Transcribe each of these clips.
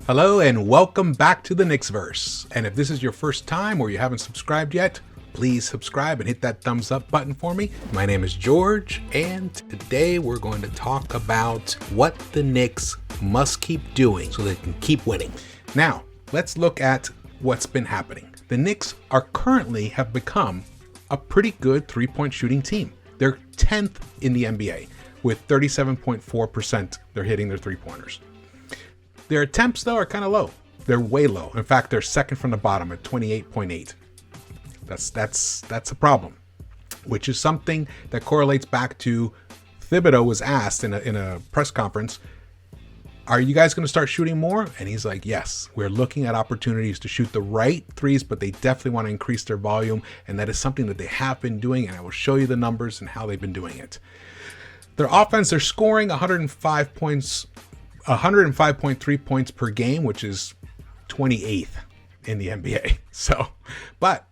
Hello and welcome back to the Knicks-Verse. And if this is your first time or you haven't subscribed yet, please subscribe and hit that thumbs up button for me. My name is George, and today we're going to talk about what the Knicks must keep doing so they can keep winning. Now, let's look at what's been happening. The Knicks are currently have become a pretty good three-point shooting team. They're 10th in the NBA with 37.4% they're hitting their three-pointers. Their attempts, though, are kind of low. They're way low. In fact, they're second from the bottom at 28.8. That's a problem, which is something that correlates back to Thibodeau was asked in a press conference, are you guys going to start shooting more? And he's like, yes, we're looking at opportunities to shoot the right threes, but they definitely want to increase their volume. And that is something that they have been doing. And I will show you the numbers and how they've been doing it. Their offense, they're scoring 105.3 points per game, which is 28th in the NBA. So, but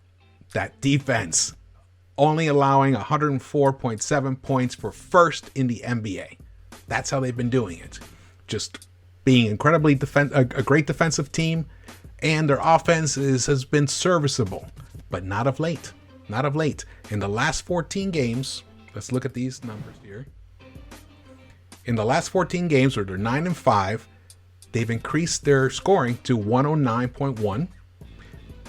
that defense only allowing 104.7 points for first in the NBA. That's how they've been doing it. Just being incredibly a great defensive team, and their offense has been serviceable, but not of late. Not of late. In the last 14 games, let's look at these numbers here. In the last 14 games, where they're 9-5, they've increased their scoring to 109.1.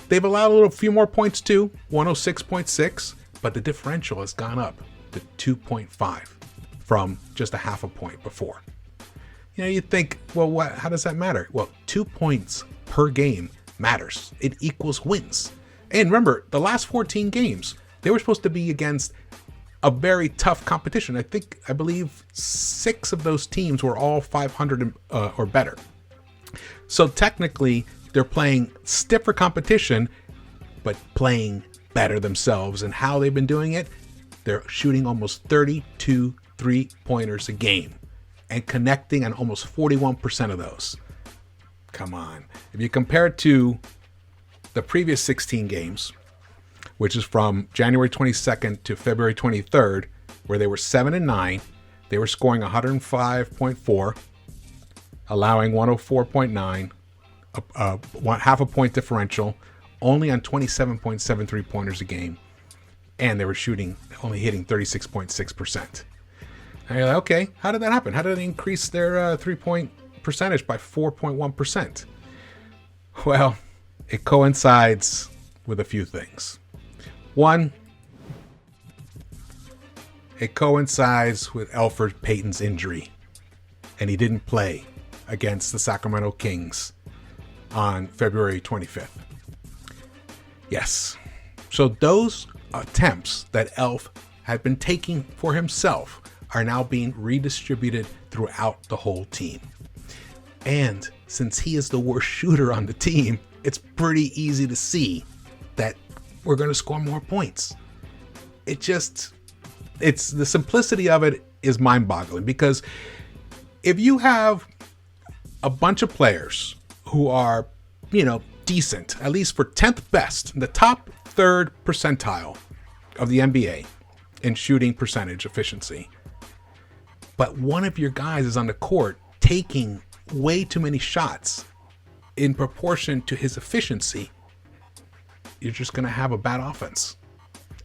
They've allowed a few more points too, 106.6, but the differential has gone up to 2.5 from just a half a point before. You know, you'd think, well, how does that matter? Well, 2 points per game matters. It equals wins. And remember, the last 14 games, they were supposed to be against a very tough competition. I believe 6 of those teams were all 500 or better. So technically, they're playing stiffer competition, but playing better themselves. And how they've been doing it, they're shooting almost 32 three-pointers a game and connecting on almost 41% of those. Come on. If you compare it to the previous 16 games, which is from January 22nd to February 23rd, where they were 7-9. They were scoring 105.4, allowing 104.9, half a point differential, only on 27.7 three-pointers a game, and they were only hitting 36.6%. And you're like, okay, how did that happen? How did they increase their three-point percentage by 4.1%? Well, it coincides with a few things. One, it coincides with Elfrid Payton's injury, and he didn't play against the Sacramento Kings on February 25th. Yes. So those attempts that Elf had been taking for himself are now being redistributed throughout the whole team. And since he is the worst shooter on the team, it's pretty easy to see that we're going to score more points. It's the simplicity of it is mind-boggling, because if you have a bunch of players who are, decent, at least for 10th best, the top third percentile of the NBA in shooting percentage efficiency, but one of your guys is on the court taking way too many shots in proportion to his efficiency, you're just going to have a bad offense.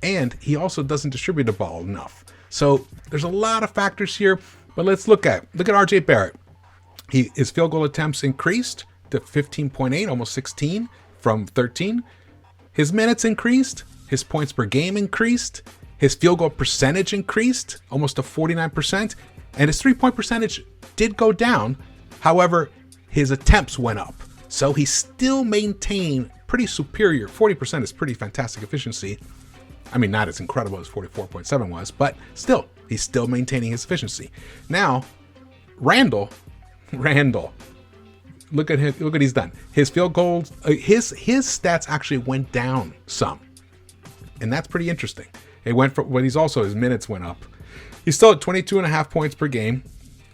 And he also doesn't distribute the ball enough. So there's a lot of factors here, but let's look at RJ Barrett. His field goal attempts increased to 15.8, almost 16 from 13. His minutes increased. His points per game increased. His field goal percentage increased almost to 49%. And his three-point percentage did go down. However, his attempts went up. So he still maintained pretty superior. 40% is pretty fantastic efficiency. I mean, not as incredible as 44.7 was, but still, he's still maintaining his efficiency. Now, Randall, look at him. Look what he's done. His field goals, his stats actually went down some, and that's pretty interesting. It went from his minutes went up. He's still at 22.5 points per game.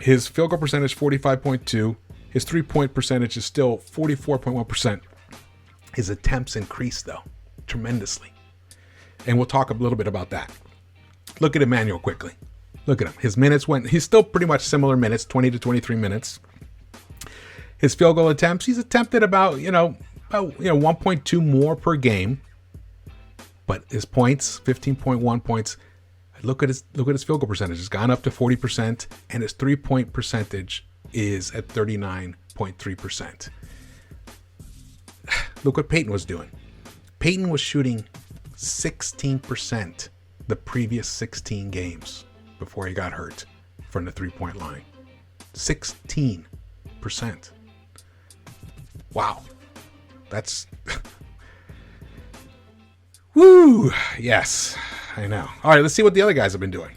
His field goal percentage 45.2. His three-point percentage is still 44.1%. His attempts increased, though, tremendously. And we'll talk a little bit about that. Look at Emmanuel quickly. Look at him. His minutes he's still pretty much similar minutes, 20 to 23 minutes. His field goal attempts, he's attempted about 1.2 more per game. But his points, 15.1 points. Look at his field goal percentage. It's gone up to 40%, and his 3-point percentage is at 39.3%. Look what Payton was doing. Payton was shooting 16% the previous 16 games before he got hurt from the 3-point line. 16%. Wow. That's... Woo! Yes, I know. All right, let's see what the other guys have been doing.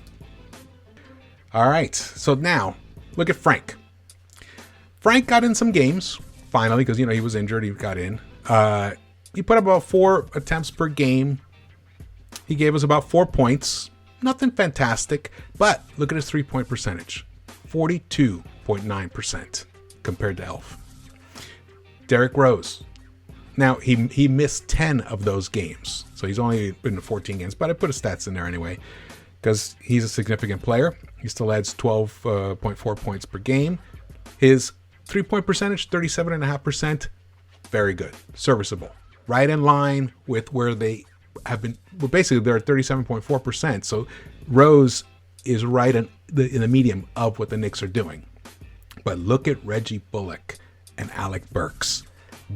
All right, so now, look at Frank. Frank got in some games, finally, because, he was injured. He got in. He put up about 4 attempts per game. He gave us about 4 points. Nothing fantastic, but look at his 3-point percentage. 42.9% compared to Elf. Derrick Rose. Now, he missed 10 of those games, so he's only been to 14 games, but I put his stats in there anyway because he's a significant player. He still adds 12.4 points per game. His 3-point percentage, 37.5%, very good, serviceable. Right in line with where they have been. Well, basically, they're at 37.4%, so Rose is right in the medium of what the Knicks are doing. But look at Reggie Bullock and Alec Burks.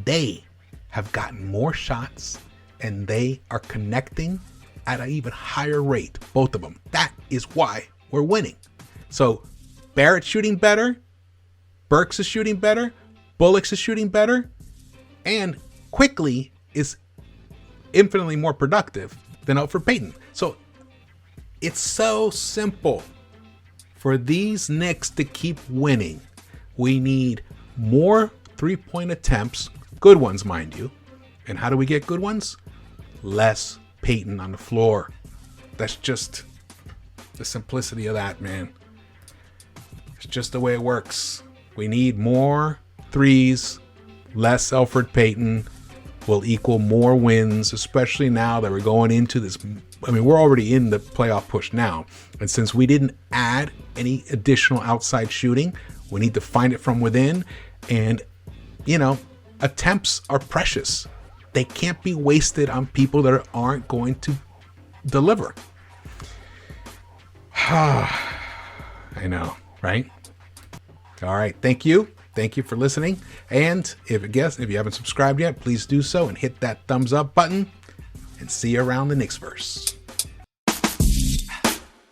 They have gotten more shots, and they are connecting at an even higher rate, both of them. That is why we're winning. So Barrett's shooting better, Burks is shooting better, Bullock's is shooting better, and Quickly is infinitely more productive than Elfrid Payton. So it's so simple. For these Knicks to keep winning, we need more 3-point attempts, good ones, mind you. And how do we get good ones? Less Payton on the floor. That's just the simplicity of that, man. It's just the way it works. We need more threes, less Elfrid Payton will equal more wins, especially now that we're going into this. I mean, we're already in the playoff push now. And since we didn't add any additional outside shooting, we need to find it from within. And, attempts are precious. They can't be wasted on people that aren't going to deliver. I know, right? All right. Thank you. Thank you for listening. And if you haven't subscribed yet, please do so and hit that thumbs up button, and see you around the Knicks-Verse.